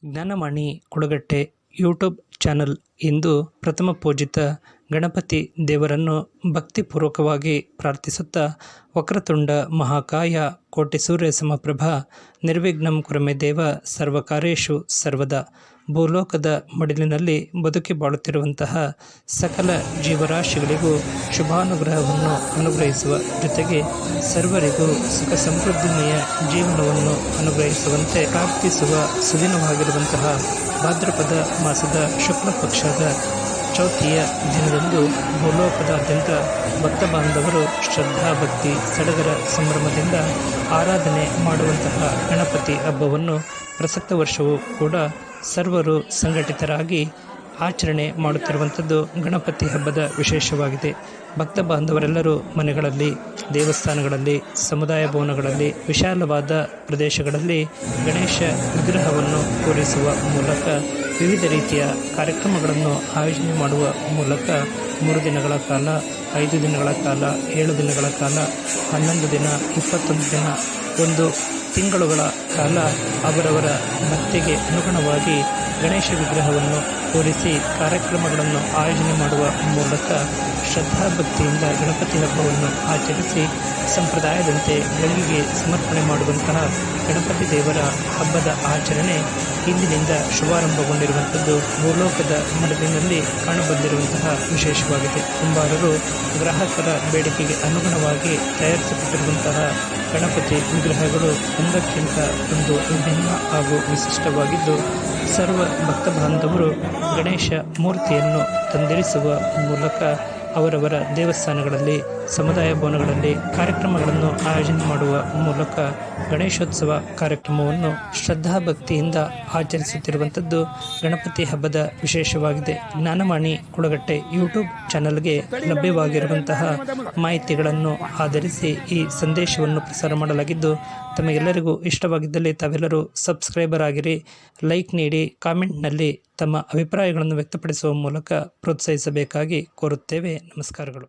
Gyan Vani Kulagatte YouTube channel ಇಂದು ಪ್ರಥಮ ಪೂಜಿತ ಗಣಪತಿ ದೇವರನ್ನು ಭಕ್ತಿಪೂರ್ವಕವಾಗಿ ಪ್ರಾರ್ಥಿಸುತ್ತಾ ವಕ್ರತುಂಡ ಮಹಾಕಾಯ ಕೋಟಿ ಸೂರ್ಯ ಸಮಪ್ರಭ ನಿರ್ವಿಘ್ನಂ ಕುರುಮೆ ದೇವ ಸರ್ವಕಾರ್ಯೇಷು ಸರ್ವದಾ ಭೂಲೋಕದ ಮಡಿಲಿನಲ್ಲಿ ಬದುಕಿ ಬಾಳುತ್ತಿರುವಂತಹ ಸಕಲ ಜೀವರಾಶಿಗಳಿಗೂ ಶುಭಾನುಗ್ರಹವನ್ನು ಅನುಗ್ರಹಿಸುವ ಜೊತೆಗೆ ಸರ್ವರಿಗೂ ಸುಖ ಸಮೃದ್ಧಿಮಯ ಜೀವನವನ್ನು ಅನುಗ್ರಹಿಸುವಂತೆ ಪ್ರಾರ್ಥಿಸುವ ಸುದಿನವಾಗಿರುವಂತಹ ಭಾದ್ರಪದ ಮಾಸದ ಶುಕ್ಲ ಪಕ್ಷದ ಚೌತಿಯ ದಿನದಂದು ಭೂಲೋಕದಾದ್ಯಂತ ಭಕ್ತ ಬಾಂಧವರು ಶ್ರದ್ಧಾಭಕ್ತಿ ಸಡಗರ ಸಂಭ್ರಮದಿಂದ ಆರಾಧನೆ ಮಾಡುವಂತಹ ಗಣಪತಿ ಹಬ್ಬವನ್ನು ಪ್ರಸಕ್ತ ವರ್ಷವೂ ಕೂಡ ಸರ್ವರು ಸಂಘಟಿತರಾಗಿ ಆಚರಣೆ ಮಾಡುತ್ತಿರುವಂಥದ್ದು ಗಣಪತಿ ಹಬ್ಬದ ವಿಶೇಷವಾಗಿದೆ. ಭಕ್ತ ಬಾಂಧವರೆಲ್ಲರೂ ಮನೆಗಳಲ್ಲಿ, ದೇವಸ್ಥಾನಗಳಲ್ಲಿ, ಸಮುದಾಯ ಭವನಗಳಲ್ಲಿ, ವಿಶಾಲವಾದ ಪ್ರದೇಶಗಳಲ್ಲಿ ಗಣೇಶ ವಿಗ್ರಹವನ್ನು ಕೂರಿಸುವ ಮೂಲಕ ವಿವಿಧ ರೀತಿಯ ಕಾರ್ಯಕ್ರಮಗಳನ್ನು ಆಯೋಜನೆ ಮಾಡುವ ಮೂಲಕ 3 ದಿನಗಳ ಕಾಲ, 5 ದಿನಗಳ ಕಾಲ, 7 ದಿನಗಳ ಕಾಲ, 11 ದಿನ, 21 ದಿನ, 1 ತಿಂಗಳುಗಳ ಕಾಲ ಅವರವರ ಭಕ್ತಿಗೆ ಅನುಗುಣವಾಗಿ ಗಣೇಶ ವಿಗ್ರಹವನ್ನು ಕೂರಿಸಿ ಕಾರ್ಯಕ್ರಮಗಳನ್ನು ಆಯೋಜನೆ ಮಾಡುವ ಮೂಲಕ ಶ್ರದ್ಧಾಭಕ್ತಿಯಿಂದ ಗಣಪತಿ ಹಬ್ಬವನ್ನು ಆಚರಿಸಿ ಸಂಪ್ರದಾಯದಂತೆ ಬೆಳಗಿಗೆ ಸಮರ್ಪಣೆ ಮಾಡುವಂತಹ ಗಣಪತಿ ದೇವರ ಹಬ್ಬದ ಆಚರಣೆ ಇಂದಿನಿಂದ ಶುಭಾರಂಭಗೊಂಡಿರುವಂಥದ್ದು ಭೂಲೋಕದ ಮಡಿಲಿನಲ್ಲಿ ಕಾಣಬಂದಿರುವಂತಹ ವಿಶೇಷವಾಗಿದೆ. ಕುಂಬಾರರು ಗ್ರಾಹಕರ ಬೇಡಿಕೆಗೆ ಅನುಗುಣವಾಗಿ ತಯಾರಿಸಲ್ಪಟ್ಟಿರುವಂತಹ ಗಣಪತಿ ವಿಗ್ರಹಗಳು ಒಂದಕ್ಕಿಂತ ಒಂದು ವಿಭಿನ್ನ ಹಾಗೂ ವಿಶಿಷ್ಟವಾಗಿದ್ದು, ಸರ್ವ ಭಕ್ತ ಬಾಂಧವರು ಗಣೇಶ ಮೂರ್ತಿಯನ್ನು ತಂದಿರಿಸುವ ಮೂಲಕ ಅವರವರ ದೇವಸ್ಥಾನಗಳಲ್ಲಿ, ಸಮುದಾಯ ಭವನಗಳಲ್ಲಿ ಕಾರ್ಯಕ್ರಮಗಳನ್ನು ಆಯೋಜನೆ ಮಾಡುವ ಮೂಲಕ ಗಣೇಶೋತ್ಸವ ಕಾರ್ಯಕ್ರಮವನ್ನು ಶ್ರದ್ಧಾಭಕ್ತಿಯಿಂದ ಆಚರಿಸುತ್ತಿರುವಂಥದ್ದು ಗಣಪತಿ ಹಬ್ಬದ ವಿಶೇಷವಾಗಿದೆ. ಜ್ಞಾನವಾಣಿ ಕುಳಗಟ್ಟೆ ಯೂಟ್ಯೂಬ್ ಚಾನಲ್ಗೆ ಲಭ್ಯವಾಗಿರುವಂತಹ ಮಾಹಿತಿಗಳನ್ನು ಆಧರಿಸಿ ಈ ಸಂದೇಶವನ್ನು ಪ್ರಸಾರ ಮಾಡಲಾಗಿದ್ದು, ತಮಗೆಲ್ಲರಿಗೂ ಇಷ್ಟವಾಗಿದ್ದಲ್ಲಿ ತಾವೆಲ್ಲರೂ ಸಬ್ಸ್ಕ್ರೈಬರ್ ಆಗಿರಿ, ಲೈಕ್ ನೀಡಿ, ಕಾಮೆಂಟ್ನಲ್ಲಿ ತಮ್ಮ ಅಭಿಪ್ರಾಯಗಳನ್ನು ವ್ಯಕ್ತಪಡಿಸುವ ಮೂಲಕ ಪ್ರೋತ್ಸಾಹಿಸಬೇಕಾಗಿ ಕೋರುತ್ತೇವೆ. ನಮಸ್ಕಾರಗಳು.